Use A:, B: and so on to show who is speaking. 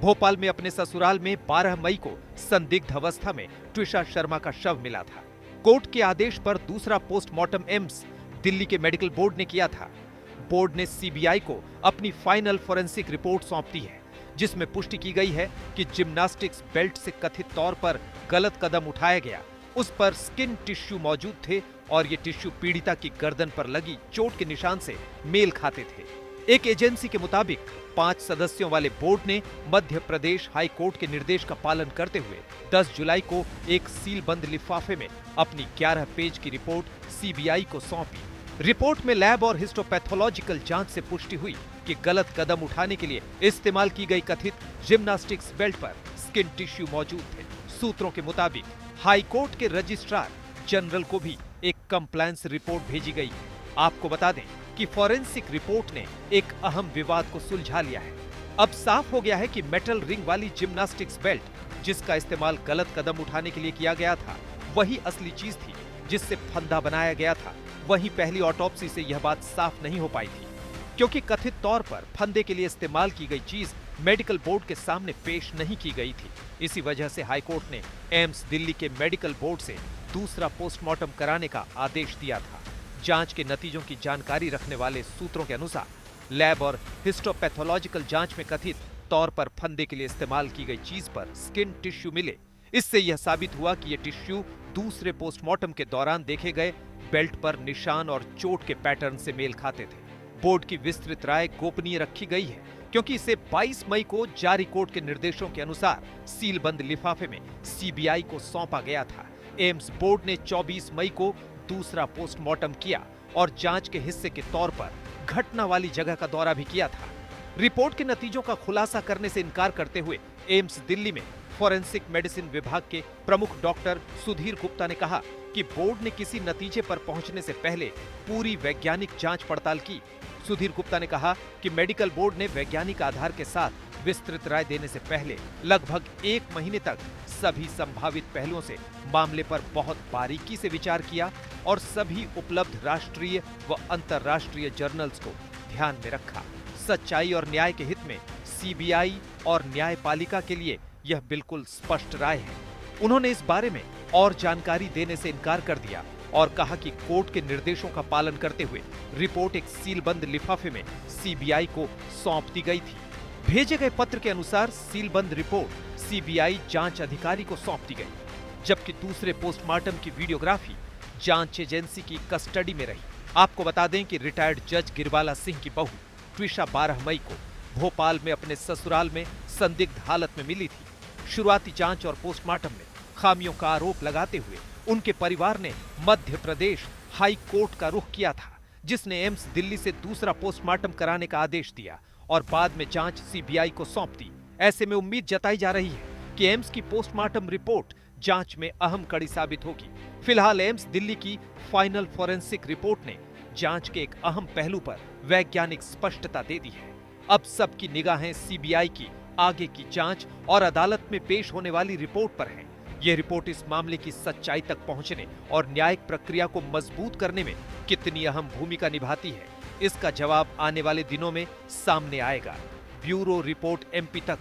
A: भोपाल में अपने ससुराल में 12 मई को संदिग्ध अवस्था में ट्विशा शर्मा का शव मिला था। कोर्ट के आदेश पर दूसरा पोस्टमार्टम एम्स दिल्ली के मेडिकल बोर्ड ने किया था। बोर्ड ने सीबीआई को अपनी फाइनल फोरेंसिक रिपोर्ट सौंप दी है, जिसमें पुष्टि की गई है कि जिम्नास्टिक्स बेल्ट से कथित तौर पर गलत कदम उठाया गया। उस पर स्किन टिश्यू मौजूद थे और ये टिश्यू पीड़िता की गर्दन पर लगी चोट के निशान से मेल खाते थे। एक एजेंसी के मुताबिक 5 सदस्यों वाले बोर्ड ने मध्य प्रदेश हाई कोर्ट के निर्देश का पालन करते हुए 10 जुलाई को एक सीलबंद लिफाफे में अपनी 11 पेज की रिपोर्ट सीबीआई को सौंपी। रिपोर्ट में लैब और हिस्टोपैथोलॉजिकल जांच से पुष्टि हुई कि गलत कदम उठाने के लिए इस्तेमाल की गई कथित जिम्नास्टिक्स बेल्ट पर स्किन टिश्यू मौजूद थे। सूत्रों के मुताबिक हाई कोर्ट के रजिस्ट्रार जनरल को भी एक कंप्लायंस रिपोर्ट भेजी गई। आपको बता दें कि फॉरेंसिक रिपोर्ट ने एक अहम विवाद को सुलझा लिया है। अब साफ हो गया है कि मेटल रिंग वाली जिम्नास्टिक्स बेल्ट जिसका इस्तेमाल गलत कदम उठाने के लिए किया गया था, वही असली चीज थी जिससे फंदा बनाया गया था। वहीं पहली ऑटोप्सी से यह बात साफ नहीं हो पाई थी, क्योंकि कथित तौर पर फंदे के लिए इस्तेमाल की गई चीज मेडिकल बोर्ड के सामने पेश नहीं की गई थी। इसी वजह से हाईकोर्ट ने एम्स दिल्ली के मेडिकल बोर्ड से दूसरा पोस्टमार्टम कराने का आदेश दिया था। जांच के नतीजों की जानकारी रखने वाले सूत्रों के अनुसार लैब और हिस्टोपैथोलॉजिकल जांच में कथित तौर पर फंदे के लिए इस्तेमाल की गई चीज पर स्किन टिश्यू मिले। इससे यह साबित हुआ कि ये टिश्यू दूसरे पोस्टमार्टम के दौरान देखे गए बेल्ट पर निशान और चोट के पैटर्न से मेल खाते थे। बोर्ड की विस्तृत राय गोपनीय रखी गई है, क्योंकि इसे 22 मई को जारी कोर्ट के निर्देशों के अनुसार सीलबंद लिफाफे में सीबीआई को सौंपा गया था। एम्स बोर्ड ने 24 मई को दूसरा पोस्टमार्टम किया और जांच के हिस्से के तौर पर घटना वाली जगह का दौरा भी किया था। रिपोर्ट के नतीजों का खुलासा करने से इनकार करते हुए एम्स दिल्ली में फॉरेंसिक मेडिसिन विभाग के प्रमुख डॉक्टर सुधीर गुप्ता ने कहा कि बोर्ड ने किसी नतीजे पर पहुंचने से पहले पूरी वैज्ञानिक जांच पड़ताल की। सुधीर गुप्ता ने कहा कि मेडिकल बोर्ड ने वैज्ञानिक आधार के साथ विस्तृत राय देने से पहले लगभग 1 महीने तक सभी संभावित पहलुओं से मामले पर बहुत बारीकी से विचार किया और सभी उपलब्ध राष्ट्रीय व अंतर्राष्ट्रीय जर्नल्स को ध्यान में रखा। सच्चाई और न्याय के हित में सीबीआई और न्यायपालिका के लिए यह बिल्कुल स्पष्ट राय है। उन्होंने इस बारे में और जानकारी देने से इनकार कर दिया और कहा कि कोर्ट के निर्देशों का पालन करते हुए रिपोर्ट एक सीलबंद लिफाफे में सीबीआई को सौंप दी गई थी। भेजे गए पत्र के अनुसार सीलबंद रिपोर्ट सीबीआई जांच अधिकारी को सौंप दी गई, जबकि दूसरे पोस्टमार्टम की वीडियोग्राफी जांच एजेंसी की कस्टडी में रही। आपको बता दें कि रिटायर्ड जज गिरबाला सिंह की बहू ट्विशा 12 मई को भोपाल में अपने ससुराल में संदिग्ध हालत में मिली थी। शुरुआती जांच और पोस्टमार्टम में खामियों का आरोप लगाते हुए उनके परिवार ने मध्य प्रदेश हाई कोर्ट का रुख किया था, जिसने एम्स दिल्ली से दूसरा पोस्टमार्टम कराने का आदेश दिया और बाद में जांच सीबीआई को सौंप दी। ऐसे में उम्मीद जताई जा रही है कि एम्स की पोस्टमार्टम रिपोर्ट जांच में अहम कड़ी साबित होगी। फिलहाल एम्स दिल्ली की फाइनल फोरेंसिक रिपोर्ट ने जांच के एक अहम पहलू पर वैज्ञानिक स्पष्टता दे दी है। अब सबकी निगाहें सीबीआई की आगे की जांच और अदालत में पेश होने वाली रिपोर्ट पर है। यह रिपोर्ट इस मामले की सच्चाई तक पहुंचने और न्यायिक प्रक्रिया को मजबूत करने में कितनी अहम भूमिका निभाती है, इसका जवाब आने वाले दिनों में सामने आएगा। ब्यूरो रिपोर्ट MP तक।